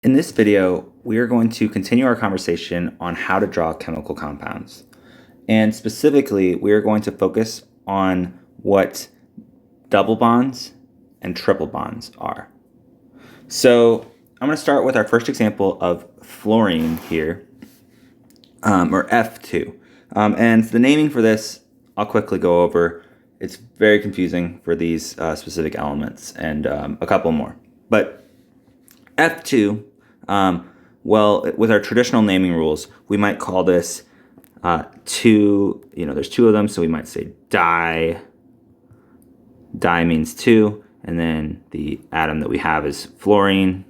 In this video, we are going to continue our conversation on how to draw chemical compounds. And specifically, we are going to focus on what double bonds and triple bonds are. So I'm going to start with our first example of fluorine here, or F2. And the naming for this, I'll quickly go over. It's very confusing for these specific elements and a couple more. But F2, well, with our traditional naming rules, we might call this two, there's two of them, so we might say di. Di means two, and then the atom that we have is fluorine.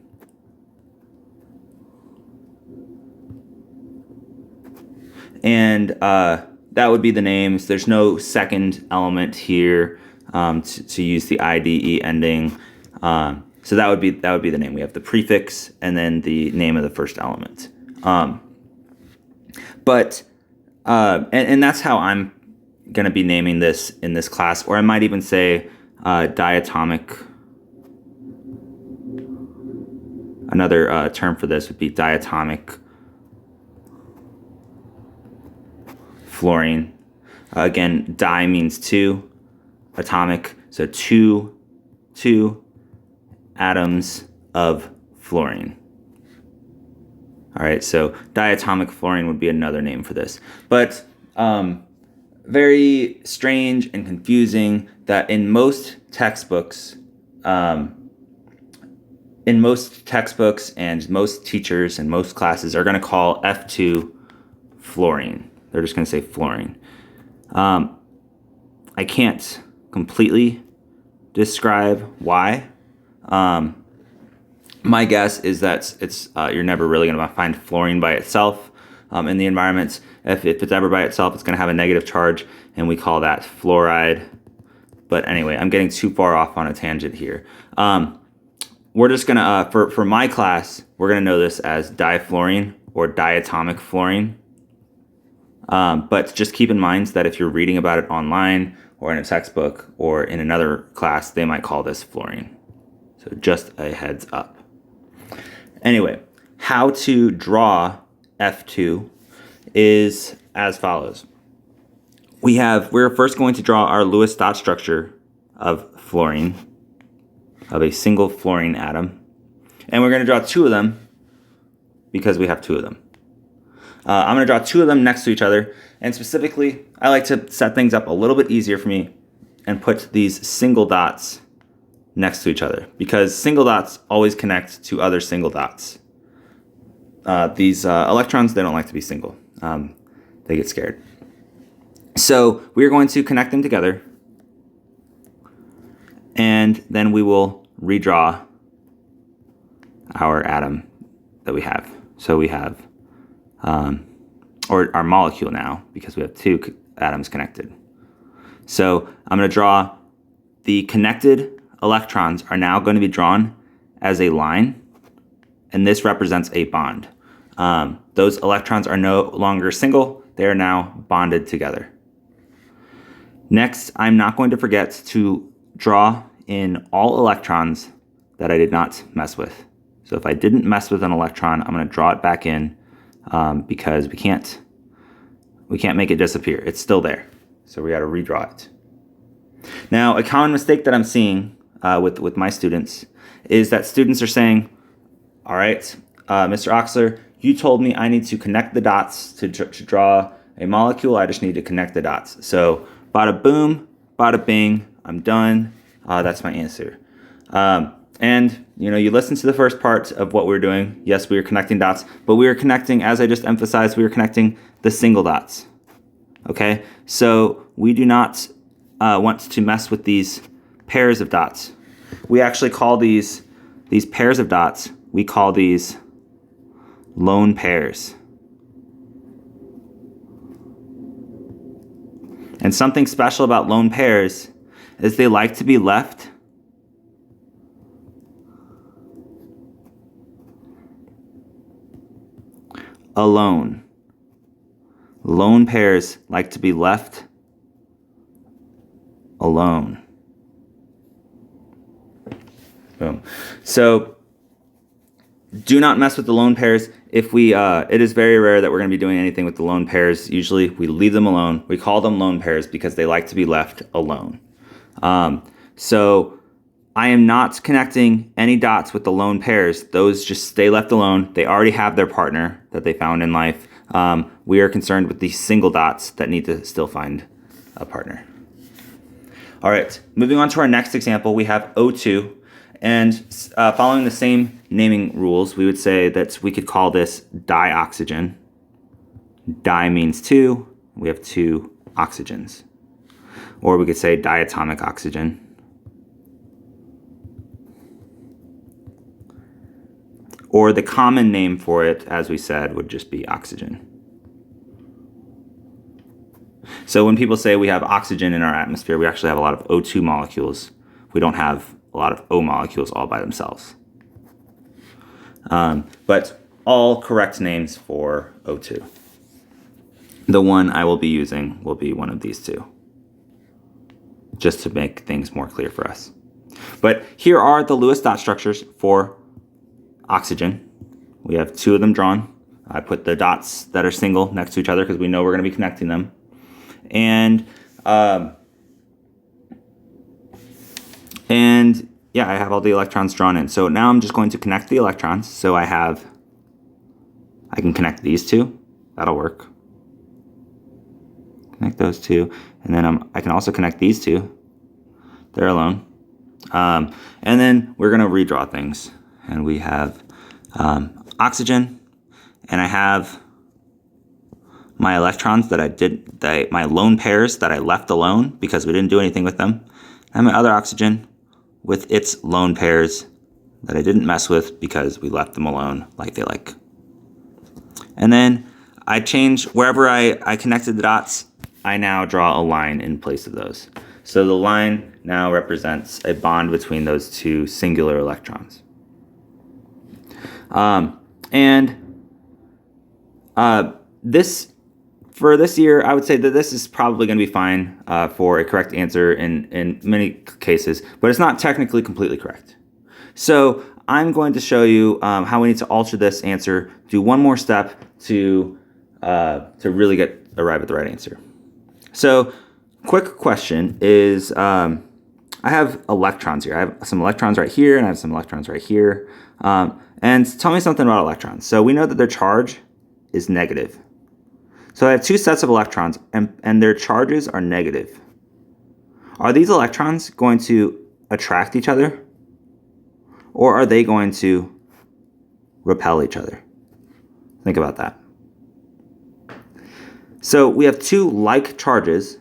And that would be the names. There's no second element here to use the IDE ending. So that would be the name. We have the prefix and then the name of the first element. And that's how I'm going to be naming this in this class. Or I might even say diatomic. Another term for this would be diatomic fluorine. Again, di means two, atomic, so two atoms of fluorine. All right, so diatomic fluorine would be another name for this. But very strange and confusing that in most textbooks, and most teachers and most classes are going to call F2 fluorine. They're just going to say fluorine. I can't completely describe why. My guess is that you're never really going to find fluorine by itself in the environment. If it's ever by itself, it's going to have a negative charge, and we call that fluoride. But anyway, I'm getting too far off on a tangent here. We're just going to, for my class, we're going to know this as difluorine or diatomic fluorine. But just keep in mind that if you're reading about it online or in a textbook or in another class, they might call this fluorine. So just a heads up. Anyway, how to draw F2 is as follows. We're first going to draw our Lewis dot structure of fluorine, of a single fluorine atom. And we're going to draw two of them because we have two of them. I'm going to draw two of them next to each other. And specifically, I like to set things up a little bit easier for me and put these single dots next to each other, because single dots always connect to other single dots. These electrons, they don't like to be single. They get scared. So we are going to connect them together, and then we will redraw our atom that we have. So we have, or our molecule now, because we have two atoms connected. So I'm going to draw the connected electrons are now going to be drawn as a line, and this represents a bond. Those electrons are no longer single, they are now bonded together. Next, I'm not going to forget to draw in all electrons that I did not mess with. So if I didn't mess with an electron, I'm going to draw it back in because we can't make it disappear. It's still there. So we got to redraw it. Now, a common mistake that I'm seeing with my students is that students are saying, all right, Mr. Oxler, you told me I need to connect the dots to draw a molecule. I just need to connect the dots. So bada boom, bada bing, I'm done. That's my answer. And you listen to the first part of what we're doing. Yes, we are connecting dots, but we are connecting, as I just emphasized, we are connecting the single dots. Okay, so we do not want to mess with these pairs of dots. We actually call these pairs of dots, we call these lone pairs. And something special about lone pairs is they like to be left alone. Lone pairs like to be left alone. Boom. So Do not mess with the lone pairs. If we, it is very rare that we're going to be doing anything with the lone pairs. Usually we leave them alone. We call them lone pairs because they like to be left alone. So I am not connecting any dots with the lone pairs. Those just stay left alone. They already have their partner that they found in life. We are concerned with these single dots that need to still find a partner. All right, moving on to our next example, we have O2. And following the same naming rules, we would say that we could call this dioxygen. Di means two. We have two oxygens. Or we could say diatomic oxygen. Or the common name for it, as we said, would just be oxygen. So when people say we have oxygen in our atmosphere, we actually have a lot of O2 molecules. We don't have a lot of O molecules all by themselves. But all correct names for O2. The one I will be using will be one of these two, just to make things more clear for us. But here are the Lewis dot structures for oxygen. We have two of them drawn. I put the dots that are single next to each other because we know we're going to be connecting them. And yeah, I have all the electrons drawn in. So now I'm just going to connect the electrons. So I can connect these two. That'll work. Connect those two. And then I can also connect these two. They're alone. And then we're going to redraw things. And we have oxygen. And I have my electrons my lone pairs that I left alone because we didn't do anything with them. And my other oxygen with its lone pairs that I didn't mess with because we left them alone like they like. And then I change wherever I connected the dots, I now draw a line in place of those. So the line now represents a bond between those two singular electrons. For this year, I would say that this is probably going to be fine for a correct answer in many cases, but it's not technically completely correct. So I'm going to show you how we need to alter this answer, do one more step to really arrive at the right answer. So quick question is, I have electrons here. I have some electrons right here, and I have some electrons right here. And tell me something about electrons. So we know that their charge is negative. So I have two sets of electrons, and their charges are negative. Are these electrons going to attract each other? Or are they going to repel each other? Think about that. So we have two like charges,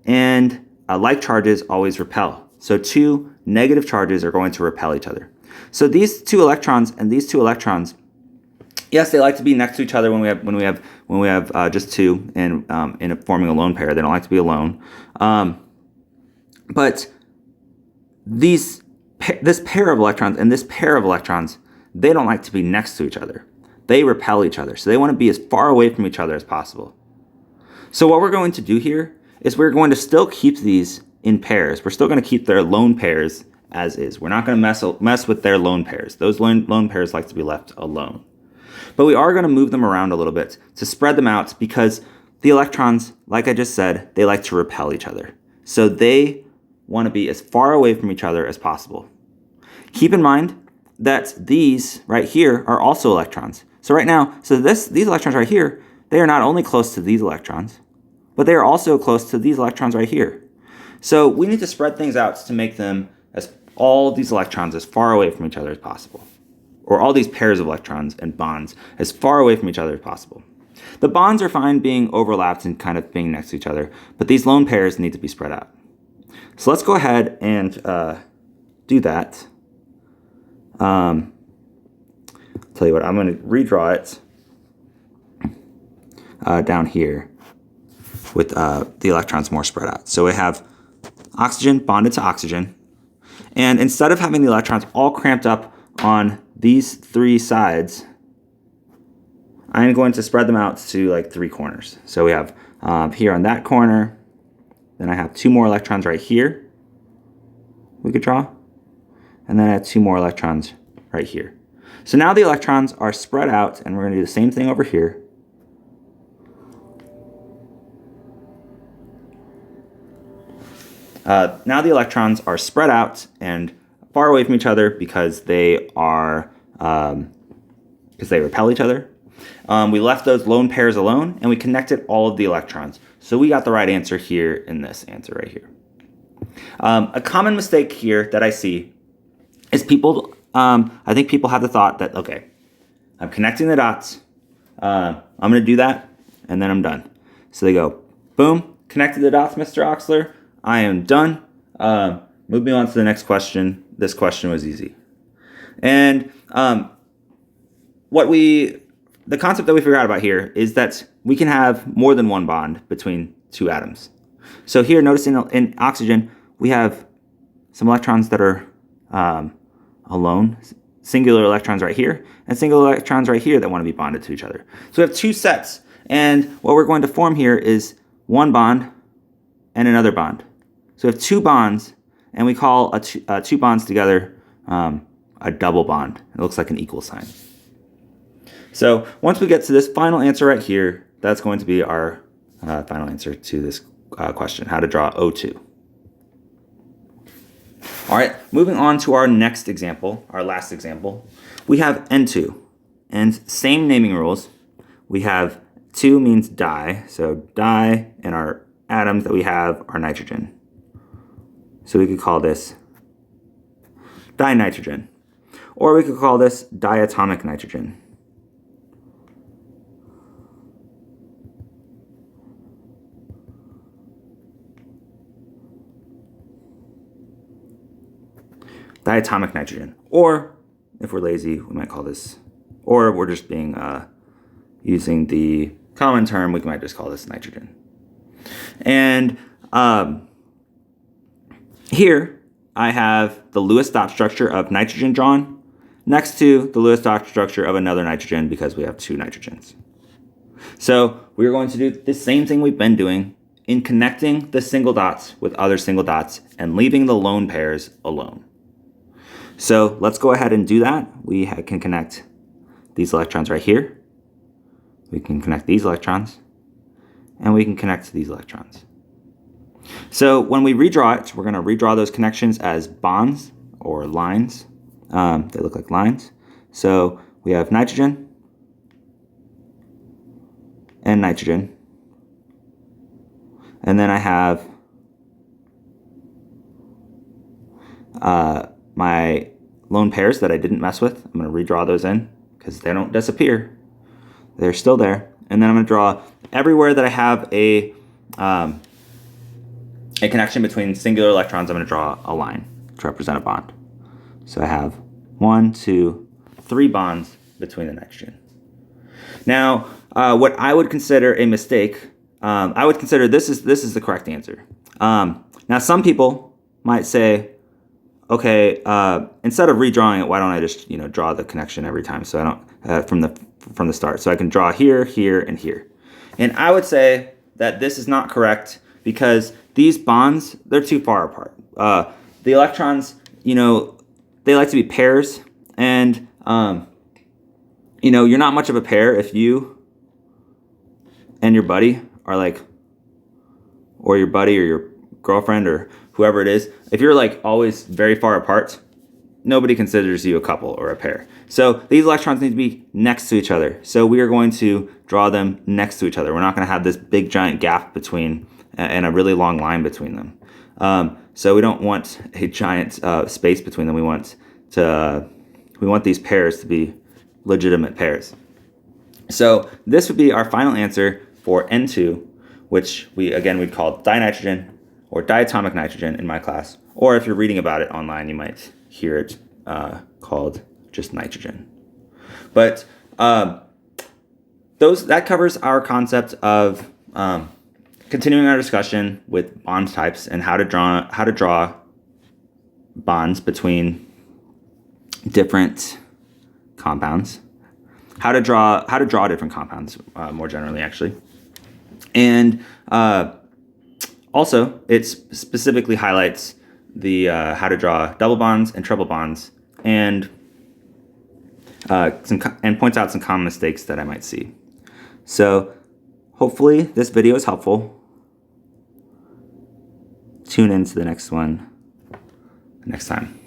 and like charges always repel. So two negative charges are going to repel each other. So these two electrons and these two electrons, yes, they like to be next to each other when we have just two and in forming a lone pair. They don't like to be alone. But this pair of electrons and this pair of electrons, they don't like to be next to each other. They repel each other. So they want to be as far away from each other as possible. So what we're going to do here is we're going to still keep these in pairs. We're still going to keep their lone pairs as is. We're not going to mess with their lone pairs. Those lone pairs like to be left alone. But we are going to move them around a little bit to spread them out because the electrons, like I just said, they like to repel each other. So they want to be as far away from each other as possible. Keep in mind that these right here are also electrons. So right now, these electrons right here, they are not only close to these electrons, but they are also close to these electrons right here. So we need to spread things out to make them all these electrons as far away from each other as possible. Or all these pairs of electrons and bonds as far away from each other as possible. The bonds are fine being overlapped and kind of being next to each other, but these lone pairs need to be spread out. So let's go ahead and do that. Tell you what, I'm going to redraw it down here with the electrons more spread out. So we have oxygen bonded to oxygen, and instead of having the electrons all cramped up on these three sides, I'm going to spread them out to like three corners. So we have here on that corner, then I have two more electrons right here we could draw, and then I have two more electrons right here. So now the electrons are spread out, and we're going to do the same thing over here. Now the electrons are spread out and far away from each other because they repel each other. We left those lone pairs alone, and we connected all of the electrons. So we got the right answer here in this answer right here. A common mistake here that I see is people, I think people have the thought that, okay, I'm connecting the dots, I'm going to do that, and then I'm done. So they go, boom, connected the dots, Mr. Oxler, I am done. Moving on to the next question. This question was easy. And the concept that we figured out about here is that we can have more than one bond between two atoms. So here, notice in oxygen, we have some electrons that are alone, singular electrons right here, and singular electrons right here that want to be bonded to each other. So we have two sets, and what we're going to form here is one bond and another bond. So we have two bonds, and we call two bonds together a double bond. It looks like an equal sign. So once we get to this final answer right here, that's going to be our final answer to this question, how to draw O2. All right, moving on to our next example, our last example, we have N2. And same naming rules. We have 2 means di, so di, and our atoms that we have are nitrogen. So we could call this dinitrogen. Or we could call this diatomic nitrogen. Diatomic nitrogen. Or, if we're lazy, we might call this, or we're just being, using the common term, we might just call this nitrogen. And here, I have the Lewis dot structure of nitrogen drawn next to the Lewis dot structure of another nitrogen because we have two nitrogens. So we're going to do the same thing we've been doing in connecting the single dots with other single dots and leaving the lone pairs alone. So let's go ahead and do that. We can connect these electrons right here. We can connect these electrons, and we can connect these electrons. So when we redraw it, we're going to redraw those connections as bonds or lines. They look like lines. So we have nitrogen and nitrogen. And then I have my lone pairs that I didn't mess with. I'm going to redraw those in because they don't disappear. They're still there. And then I'm going to draw everywhere that I have a connection between singular electrons. I'm going to draw a line to represent a bond. So I have 1, 2, 3 bonds between the nitrogen. Now, what I would consider a mistake, I would consider this is the correct answer. Now, some people might say, okay, instead of redrawing it, why don't I just draw the connection every time? So I don't from the start. So I can draw here, here, and here. And I would say that this is not correct because these bonds, they're too far apart. The electrons, they like to be pairs, and you're not much of a pair if you and your buddy are like, or your buddy or your girlfriend or whoever it is, if you're like always very far apart, nobody considers you a couple or a pair. So these electrons need to be next to each other. So we are going to draw them next to each other. We're not going to have this big giant gap between and a really long line between them. So we don't want a giant space between them. We want these pairs to be legitimate pairs. So this would be our final answer for N2, which we'd call dinitrogen or diatomic nitrogen in my class. Or if you're reading about it online, you might hear it called just nitrogen. But that covers our concept of continuing our discussion with bond types and how to draw bonds between different compounds, how to draw different compounds more generally, actually, and also it specifically highlights the how to draw double bonds and triple bonds, and and points out some common mistakes that I might see. So hopefully this video is helpful. Tune in to the next one next time.